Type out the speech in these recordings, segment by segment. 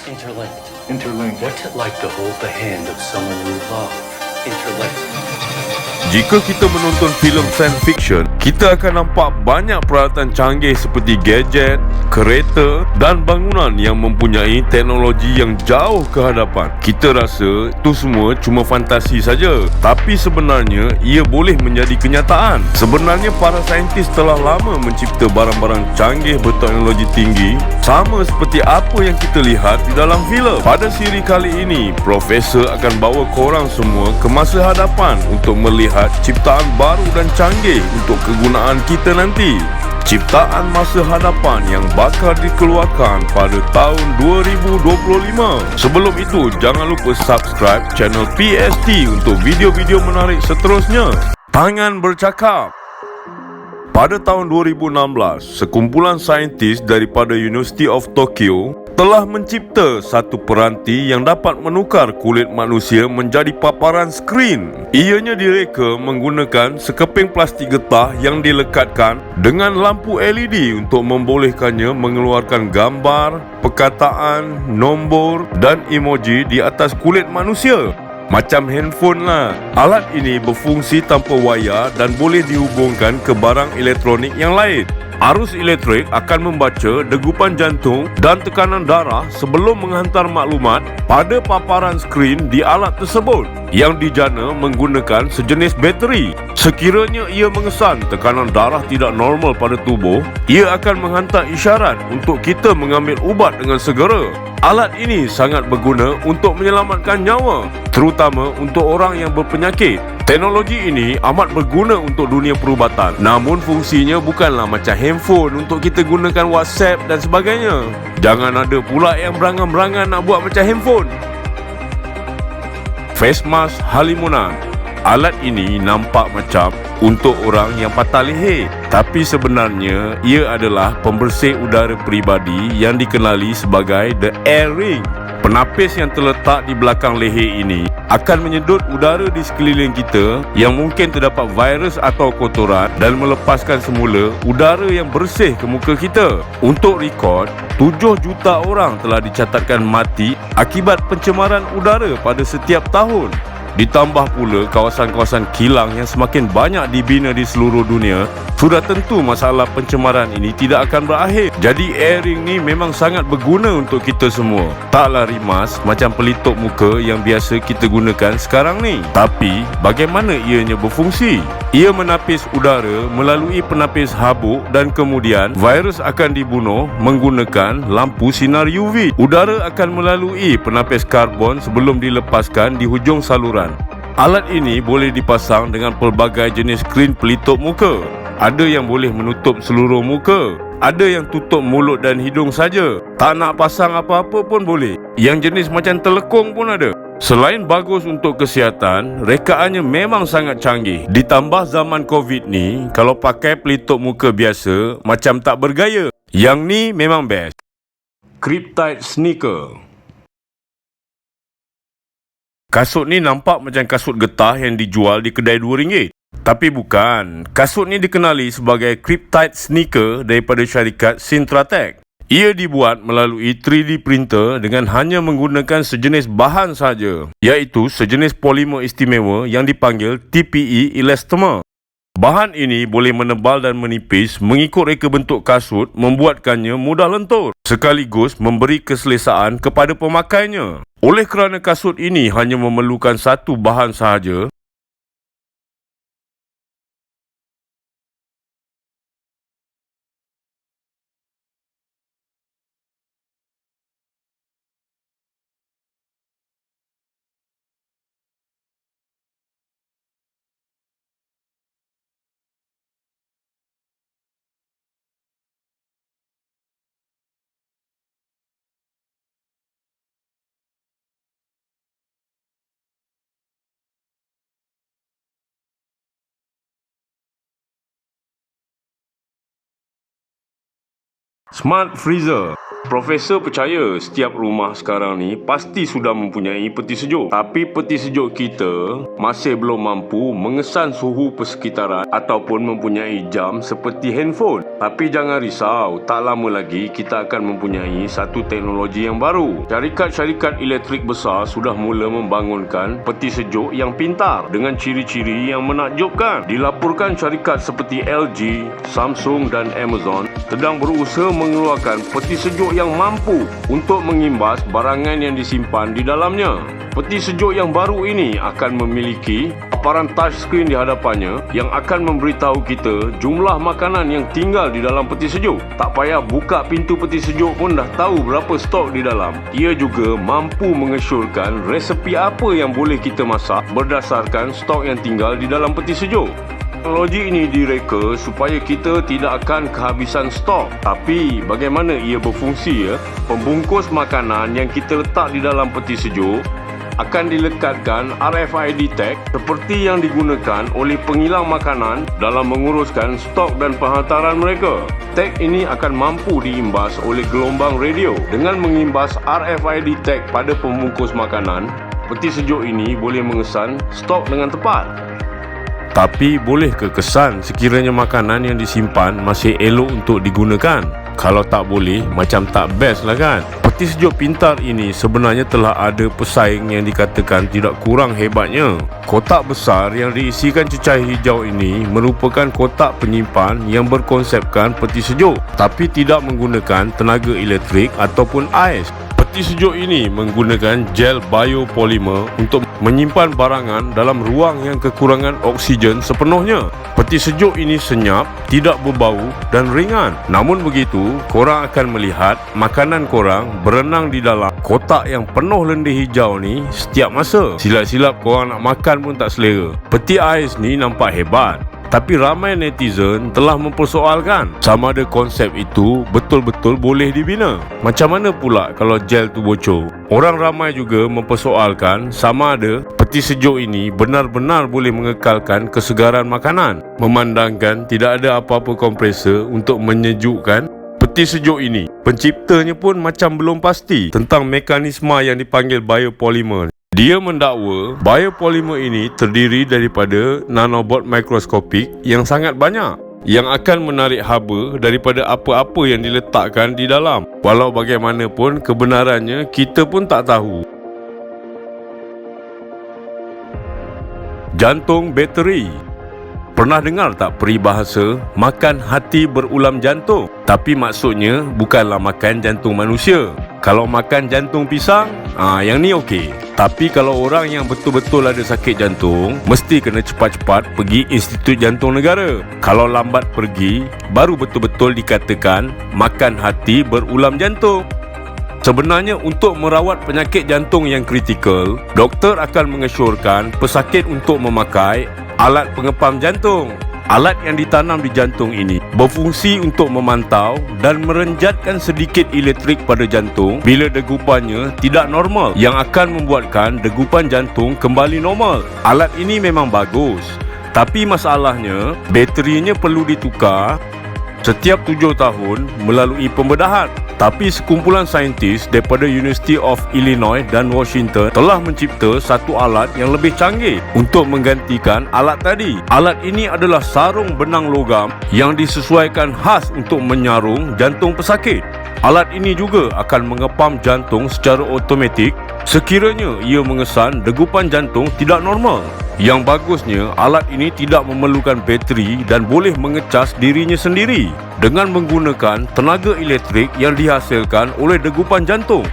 Interlinked. Interlinked. What's it like to hold the hand of someone you love? Interlinked. Jika kita menonton filem science fiction, kita akan nampak banyak peralatan canggih seperti gadget, kereta dan bangunan yang mempunyai teknologi yang jauh ke hadapan. Kita rasa itu semua cuma fantasi saja, tapi sebenarnya ia boleh menjadi kenyataan. Sebenarnya para saintis telah lama mencipta barang-barang canggih berteknologi tinggi, sama seperti apa yang kita lihat di dalam filem. Pada siri kali ini, Profesor akan bawa korang semua ke masa hadapan untuk melihat ciptaan baru dan canggih untuk kegunaan kita nanti. Ciptaan masa hadapan yang bakal dikeluarkan pada tahun 2025. Sebelum itu, jangan lupa subscribe channel PST untuk video-video menarik seterusnya. Tangan bercakap. Pada tahun 2016, sekumpulan saintis daripada University of Tokyo telah mencipta satu peranti yang dapat menukar kulit manusia menjadi paparan skrin. Ianya direka menggunakan sekeping plastik getah yang dilekatkan dengan lampu LED untuk membolehkannya mengeluarkan gambar, perkataan, nombor dan emoji di atas kulit manusia. Macam handphone lah. Alat ini berfungsi tanpa wayar dan boleh dihubungkan ke barang elektronik yang lain. Arus elektrik akan membaca degupan jantung dan tekanan darah sebelum menghantar maklumat pada paparan skrin di alat tersebut yang dijana menggunakan sejenis bateri. Sekiranya ia mengesan tekanan darah tidak normal pada tubuh, ia akan menghantar isyarat untuk kita mengambil ubat dengan segera. Alat ini sangat berguna untuk menyelamatkan nyawa, terutama untuk orang yang berpenyakit. Teknologi ini amat berguna untuk dunia perubatan. Namun fungsinya bukanlah macam handphone untuk kita gunakan WhatsApp dan sebagainya. Jangan ada pula yang berangan-berangan nak buat macam handphone. Face mask halimunan. Alat ini nampak macam untuk orang yang patah leher, tapi sebenarnya ia adalah pembersih udara peribadi yang dikenali sebagai The Air Ring. Penapis yang terletak di belakang leher ini akan menyedut udara di sekeliling kita yang mungkin terdapat virus atau kotoran dan melepaskan semula udara yang bersih ke muka kita. Untuk rekod, 7 juta orang telah dicatatkan mati akibat pencemaran udara pada setiap tahun. Ditambah pula kawasan-kawasan kilang yang semakin banyak dibina di seluruh dunia, sudah tentu masalah pencemaran ini tidak akan berakhir. Jadi airing ni memang sangat berguna untuk kita semua. Taklah rimas macam pelitup muka yang biasa kita gunakan sekarang ni. Tapi bagaimana ianya berfungsi? Ia menapis udara melalui penapis habuk dan kemudian virus akan dibunuh menggunakan lampu sinar UV. Udara akan melalui penapis karbon sebelum dilepaskan di hujung saluran. Alat ini boleh dipasang dengan pelbagai jenis skrin pelitup muka. Ada yang boleh menutup seluruh muka, ada yang tutup mulut dan hidung saja. Tak nak pasang apa-apa pun boleh. Yang jenis macam telekung pun ada. Selain bagus untuk kesihatan, rekaannya memang sangat canggih. Ditambah zaman Covid ni, kalau pakai pelitup muka biasa macam tak bergaya. Yang ni memang best. Kryptite Sneaker. Kasut ni nampak macam kasut getah yang dijual di kedai RM2. Tapi bukan. Kasut ni dikenali sebagai Kryptite Sneaker daripada syarikat Sintratech. Ia dibuat melalui 3D printer dengan hanya menggunakan sejenis bahan sahaja, iaitu sejenis polimer istimewa yang dipanggil TPE elastomer. Bahan ini boleh menebal dan menipis mengikut reka bentuk kasut, membuatkannya mudah lentur sekaligus memberi keselesaan kepada pemakainya. Oleh kerana kasut ini hanya memerlukan satu bahan sahaja, Smart Freezer. Profesor percaya setiap rumah sekarang ni pasti sudah mempunyai peti sejuk. Tapi peti sejuk kita masih belum mampu mengesan suhu persekitaran ataupun mempunyai jam seperti handphone. Tapi jangan risau, tak lama lagi kita akan mempunyai satu teknologi yang baru. Syarikat-syarikat elektrik besar sudah mula membangunkan peti sejuk yang pintar dengan ciri-ciri yang menakjubkan. Dilaporkan syarikat seperti LG, Samsung dan Amazon sedang berusaha mengeluarkan peti sejuk yang mampu untuk mengimbas barangan yang disimpan di dalamnya. Peti sejuk yang baru ini akan memiliki paparan touchscreen di hadapannya yang akan memberitahu kita jumlah makanan yang tinggal di dalam peti sejuk. Tak payah buka pintu peti sejuk pun dah tahu berapa stok di dalam. Ia juga mampu mengesyorkan resepi apa yang boleh kita masak berdasarkan stok yang tinggal di dalam peti sejuk. Teknologi ini direka supaya kita tidak akan kehabisan stok. Tapi bagaimana ia berfungsi ya? Pembungkus makanan yang kita letak di dalam peti sejuk akan dilekatkan RFID tag seperti yang digunakan oleh pengilang makanan dalam menguruskan stok dan penghantaran mereka. Tag ini akan mampu diimbas oleh gelombang radio. Dengan mengimbas RFID tag pada pembungkus makanan, peti sejuk ini boleh mengesan stok dengan tepat. Tapi boleh ke kesan sekiranya makanan yang disimpan masih elok untuk digunakan? Kalau tak boleh, macam tak best lah kan? Peti sejuk pintar ini sebenarnya telah ada pesaing yang dikatakan tidak kurang hebatnya. Kotak besar yang diisikan cecair hijau ini merupakan kotak penyimpan yang berkonsepkan peti sejuk tapi tidak menggunakan tenaga elektrik ataupun ais. Peti sejuk ini menggunakan gel biopolymer untuk menyimpan barangan dalam ruang yang kekurangan oksigen sepenuhnya. Peti sejuk ini senyap, tidak berbau dan ringan. Namun begitu, korang akan melihat makanan korang berenang di dalam kotak yang penuh lendir hijau ni setiap masa. Silap-silap korang nak makan pun tak selera. Peti ais ni nampak hebat, tapi ramai netizen telah mempersoalkan sama ada konsep itu betul-betul boleh dibina. Macam mana pula kalau gel tu bocor? Orang ramai juga mempersoalkan sama ada peti sejuk ini benar-benar boleh mengekalkan kesegaran makanan, memandangkan tidak ada apa-apa kompresor untuk menyejukkan peti sejuk ini. Penciptanya pun macam belum pasti tentang mekanisme yang dipanggil biopolymer. Dia mendakwa biopolymer ini terdiri daripada nanobot mikroskopik yang sangat banyak yang akan menarik haba daripada apa-apa yang diletakkan di dalam. Walau bagaimanapun kebenarannya kita pun tak tahu. Jantung bateri. Pernah dengar tak peribahasa makan hati berulam jantung? Tapi maksudnya bukanlah makan jantung manusia. Kalau makan jantung pisang, yang ni okey. Tapi kalau orang yang betul-betul ada sakit jantung, mesti kena cepat-cepat pergi Institut Jantung Negara. Kalau lambat pergi, baru betul-betul dikatakan makan hati berulam jantung. Sebenarnya untuk merawat penyakit jantung yang kritikal, doktor akan mengesyorkan pesakit untuk memakai alat pengepam jantung. Alat yang ditanam di jantung ini berfungsi untuk memantau dan merenjatkan sedikit elektrik pada jantung bila degupannya tidak normal, yang akan membuatkan degupan jantung kembali normal. Alat ini memang bagus, tapi masalahnya baterinya perlu ditukar setiap 7 tahun melalui pembedahan. Tapi sekumpulan saintis daripada University of Illinois dan Washington telah mencipta satu alat yang lebih canggih untuk menggantikan alat tadi. Alat ini adalah sarung benang logam yang disesuaikan khas untuk menyarung jantung pesakit. Alat ini juga akan mengepam jantung secara automatik sekiranya ia mengesan degupan jantung tidak normal. Yang bagusnya, alat ini tidak memerlukan bateri dan boleh mengecas dirinya sendiri dengan menggunakan tenaga elektrik yang dihasilkan oleh degupan jantung.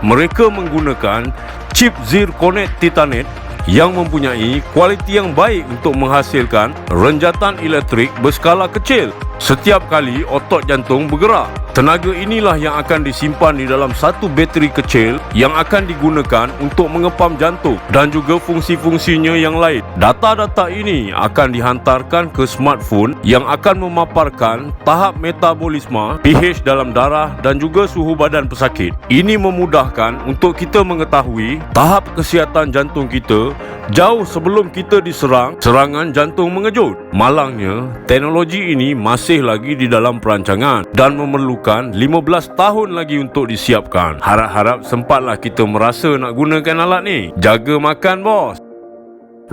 Mereka menggunakan chip zirconet titanate yang mempunyai kualiti yang baik untuk menghasilkan renjatan elektrik berskala kecil setiap kali otot jantung bergerak. Tenaga inilah yang akan disimpan di dalam satu bateri kecil yang akan digunakan untuk mengepam jantung dan juga fungsi-fungsinya yang lain. Data-data ini akan dihantarkan ke smartphone yang akan memaparkan tahap metabolisme, pH dalam darah dan juga suhu badan pesakit. Ini memudahkan untuk kita mengetahui tahap kesihatan jantung kita jauh sebelum kita diserang serangan jantung mengejut. Malangnya, teknologi ini masih masih lagi di dalam perancangan dan memerlukan 15 tahun lagi untuk disiapkan. Harap-harap sempatlah kita merasa nak gunakan alat ni. Jaga makan, bos.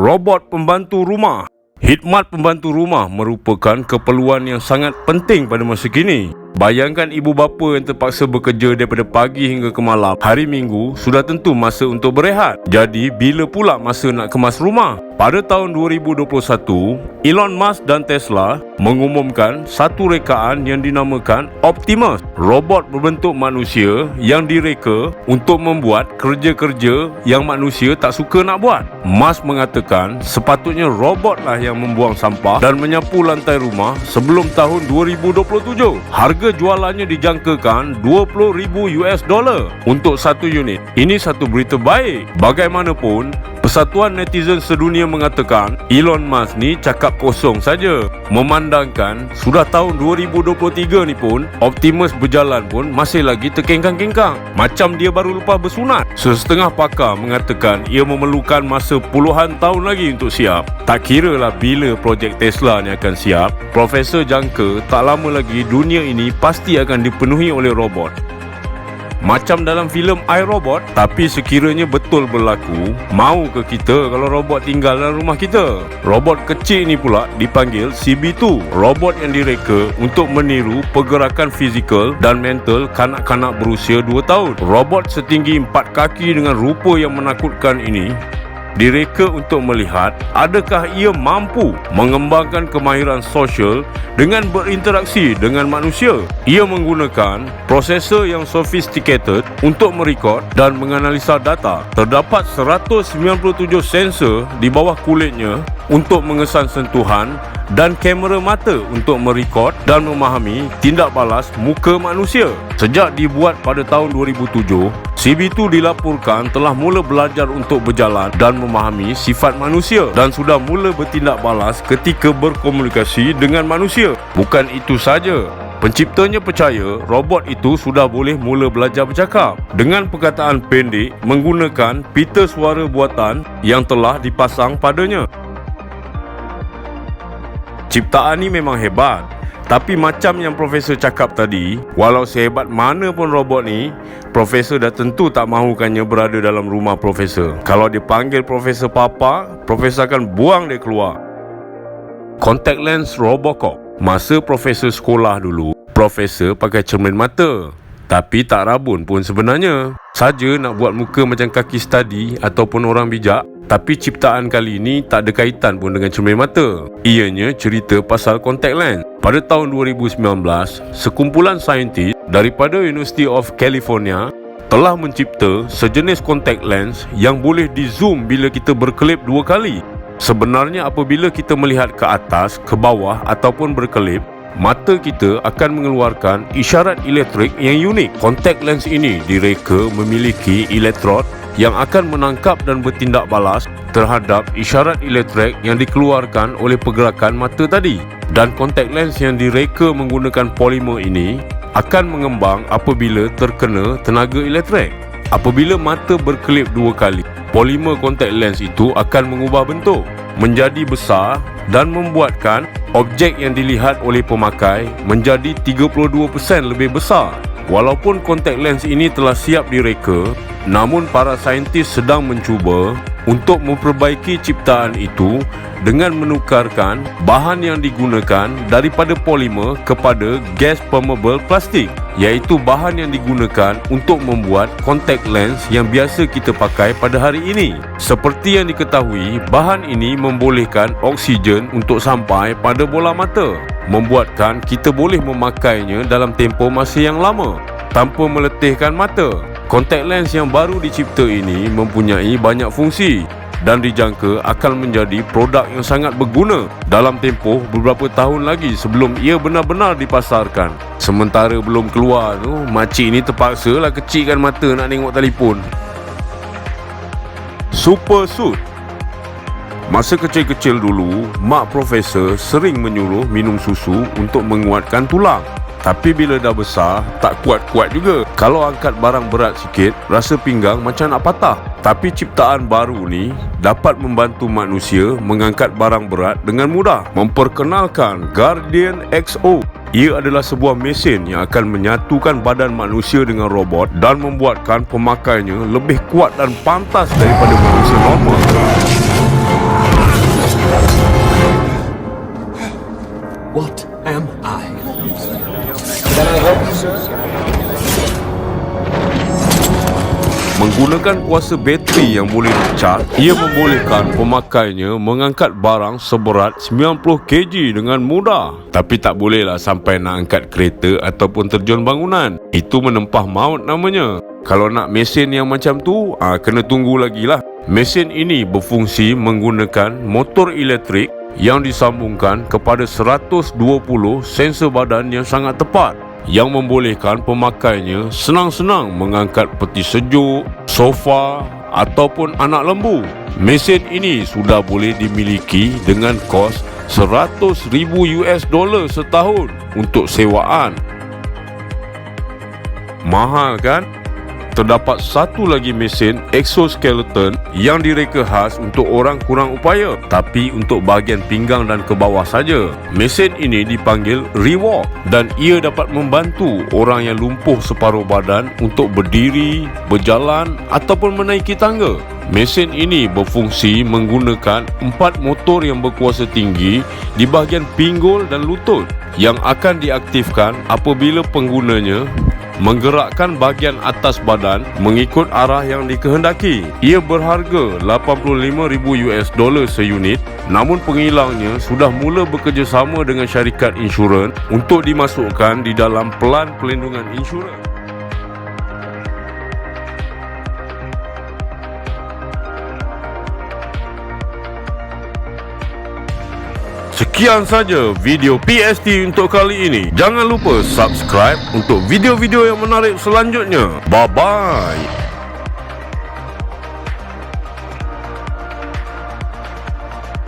Robot pembantu rumah. Khidmat pembantu rumah merupakan keperluan yang sangat penting pada masa kini. Bayangkan ibu bapa yang terpaksa bekerja daripada pagi hingga ke malam. Hari Minggu sudah tentu masa untuk berehat. Jadi bila pula masa nak kemas rumah? Pada tahun 2021, Elon Musk dan Tesla mengumumkan satu rekaan yang dinamakan Optimus, robot berbentuk manusia yang direka untuk membuat kerja-kerja yang manusia tak suka nak buat. Musk mengatakan sepatutnya robotlah yang membuang sampah dan menyapu lantai rumah sebelum tahun 2027. Harga jualannya dijangkakan $20,000 untuk satu unit. Ini satu berita baik. Bagaimanapun, Persatuan Netizen Sedunia mengatakan Elon Musk ni cakap kosong saja. Memandangkan sudah tahun 2023 ni pun Optimus berjalan pun masih lagi terkengkang-kengkang, macam dia baru lepas bersunat. Sesetengah pakar mengatakan ia memerlukan masa puluhan tahun lagi untuk siap. Tak kiralah bila projek Tesla ni akan siap, Profesor jangka tak lama lagi dunia ini pasti akan dipenuhi oleh robot. Macam dalam filem iRobot, tapi sekiranya betul berlaku, mau ke kita kalau robot tinggal dalam rumah kita? Robot kecil ni pula dipanggil CB2, robot yang direka untuk meniru pergerakan fizikal dan mental kanak-kanak berusia 2 tahun. Robot setinggi 4 kaki dengan rupa yang menakutkan ini direka untuk melihat adakah ia mampu mengembangkan kemahiran sosial dengan berinteraksi dengan manusia. Ia menggunakan prosesor yang sophisticated untuk merekod dan menganalisa data. Terdapat 197 sensor di bawah kulitnya untuk mengesan sentuhan dan kamera mata untuk merekod dan memahami tindak balas muka manusia. Sejak dibuat pada tahun 2007, CB2 dilaporkan telah mula belajar untuk berjalan dan memahami sifat manusia dan sudah mula bertindak balas ketika berkomunikasi dengan manusia. Bukan itu saja, penciptanya percaya robot itu sudah boleh mula belajar bercakap dengan perkataan pendek menggunakan pita suara buatan yang telah dipasang padanya. Ciptaan ni memang hebat, tapi macam yang Profesor cakap tadi, walau sehebat mana pun robot ni, Profesor dah tentu tak mahukannya berada dalam rumah Profesor. Kalau dia panggil Profesor Papa, Profesor akan buang dia keluar. Contact lens Robocop. Masa Profesor sekolah dulu, Profesor pakai cermin mata, tapi tak rabun pun sebenarnya. Saja nak buat muka macam kaki study ataupun orang bijak. Tapi ciptaan kali ini tak ada kaitan pun dengan cermin mata. Ianya cerita pasal contact lens. Pada tahun 2019, sekumpulan saintis daripada University of California telah mencipta sejenis contact lens yang boleh di zoom bila kita berkelip 2 kali. Sebenarnya apabila kita melihat ke atas, ke bawah ataupun berkelip, mata kita akan mengeluarkan isyarat elektrik yang unik. Contact lens ini direka memiliki elektrod yang akan menangkap dan bertindak balas terhadap isyarat elektrik yang dikeluarkan oleh pergerakan mata tadi. Dan contact lens yang direka menggunakan polimer ini akan mengembang apabila terkena tenaga elektrik. Apabila mata berkelip 2 kali, polimer contact lens itu akan mengubah bentuk menjadi besar dan membuatkan objek yang dilihat oleh pemakai menjadi 32% lebih besar. Walaupun contact lens ini telah siap direka, namun para saintis sedang mencuba untuk memperbaiki ciptaan itu dengan menukarkan bahan yang digunakan daripada polimer kepada gas permeable plastik, iaitu bahan yang digunakan untuk membuat contact lens yang biasa kita pakai pada hari ini. Seperti yang diketahui, bahan ini membolehkan oksigen untuk sampai pada bola mata, membuatkan kita boleh memakainya dalam tempoh masa yang lama tanpa meletihkan mata. Contact lens yang baru dicipta ini mempunyai banyak fungsi dan dijangka akan menjadi produk yang sangat berguna dalam tempoh beberapa tahun lagi sebelum ia benar-benar dipasarkan. Sementara belum keluar tu, makcik ni terpaksalah kecilkan mata nak tengok telefon. Super Suit. Masa kecil-kecil dulu, mak Profesor sering menyuruh minum susu untuk menguatkan tulang. Tapi bila dah besar, tak kuat-kuat juga. Kalau angkat barang berat sikit, rasa pinggang macam nak patah. Tapi ciptaan baru ni dapat membantu manusia mengangkat barang berat dengan mudah. Memperkenalkan Guardian XO. Ia adalah sebuah mesin yang akan menyatukan badan manusia dengan robot dan membuatkan pemakainya lebih kuat dan pantas daripada manusia normal. What am I? Can I help you, sir? Menggunakan kuasa bateri yang boleh dicas, ia membolehkan pemakainya mengangkat barang seberat 90 kg dengan mudah. Tapi tak bolehlah sampai nak angkat kereta ataupun terjun bangunan. Itu menempah maut namanya. Kalau nak mesin yang macam tu, kena tunggu lagi lah. Mesin ini berfungsi menggunakan motor elektrik yang disambungkan kepada 120 sensor badan yang sangat tepat, yang membolehkan pemakainya senang-senang mengangkat peti sejuk, sofa ataupun anak lembu. Mesin ini sudah boleh dimiliki dengan kos $100,000 setahun untuk sewaan. Mahal kan? Terdapat satu lagi mesin exoskeleton yang direka khas untuk orang kurang upaya, tapi untuk bahagian pinggang dan ke bawah saja. Mesin ini dipanggil Rewalk dan ia dapat membantu orang yang lumpuh separuh badan untuk berdiri, berjalan ataupun menaiki tangga. Mesin ini berfungsi menggunakan 4 motor yang berkuasa tinggi di bahagian pinggul dan lutut yang akan diaktifkan apabila penggunanya menggerakkan bahagian atas badan mengikut arah yang dikehendaki. Ia berharga $85,000 seunit, namun pengilangnya sudah mula bekerjasama dengan syarikat insurans untuk dimasukkan di dalam pelan pelindungan insurans. Sekian saja video PST untuk kali ini. Jangan lupa subscribe untuk video-video yang menarik selanjutnya. Bye-bye.